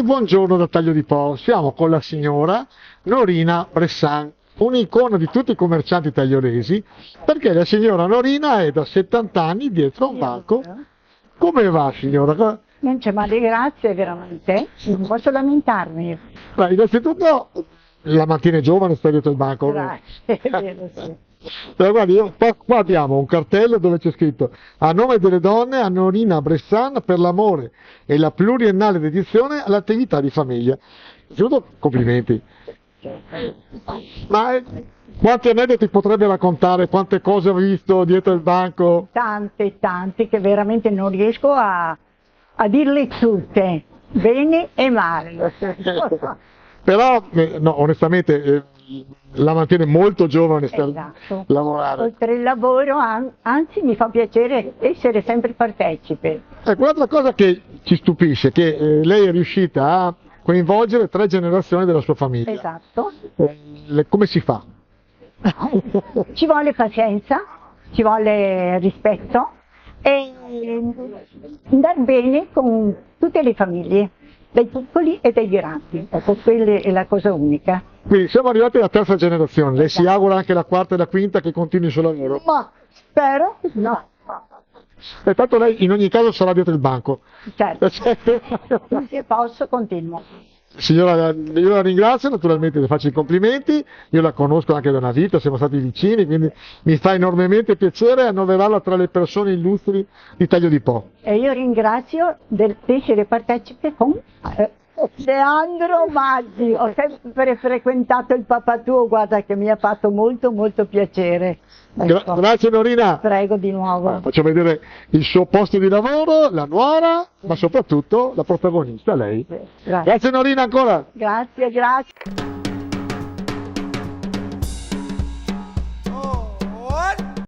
Buongiorno da Taglio di Po, siamo con la signora Norina Bressan, un'icona di tutti i commercianti tagliolesi, perché la signora Norina è da 70 anni dietro a un banco. Come va, signora? Non c'è male, grazie, veramente. Non posso lamentarmi. Beh, innanzitutto la mattina è giovane, sta dietro il banco. Grazie, è vero, sì. Però guardi, qua abbiamo un cartello dove c'è scritto: a nome delle donne, a Norina Bressan per l'amore e la pluriennale dedizione all'attività di famiglia. Innanzitutto complimenti. Ma quanti aneddoti potrebbe raccontare, quante cose ho visto dietro il banco? Tante, che veramente non riesco a dirle tutte, bene e male. Però, no, onestamente, la mantiene molto giovane, Esatto. lavorare. Oltre il lavoro, anzi, mi fa piacere essere sempre partecipe. Ecco, un'altra cosa che ci stupisce è che lei è riuscita a coinvolgere 3 generazioni della sua famiglia. Esatto. Come si fa? Ci vuole pazienza, ci vuole rispetto e andare bene con tutte le famiglie, dai piccoli e dai grandi. Ecco, quella è la cosa unica. Quindi siamo arrivati alla 3ª generazione, lei si augura anche la 4ª e la 5ª che continui il suo lavoro? Ma spero, no. E tanto lei in ogni caso sarà dietro il banco. Certo, se posso continuo. Signora, io la ringrazio, naturalmente le faccio i complimenti, io la conosco anche da una vita, siamo stati vicini, quindi mi fa enormemente piacere annoverarla tra le persone illustri di Taglio di Po. E io ringrazio di essere partecipe con Leandro Maggi. Ho sempre frequentato il papà tuo, guarda che mi ha fatto molto piacere. Ecco. Grazie Norina. Prego di nuovo. Faccio vedere il suo posto di lavoro, la nuora, ma soprattutto la protagonista, lei. Grazie. Grazie Norina ancora. Grazie.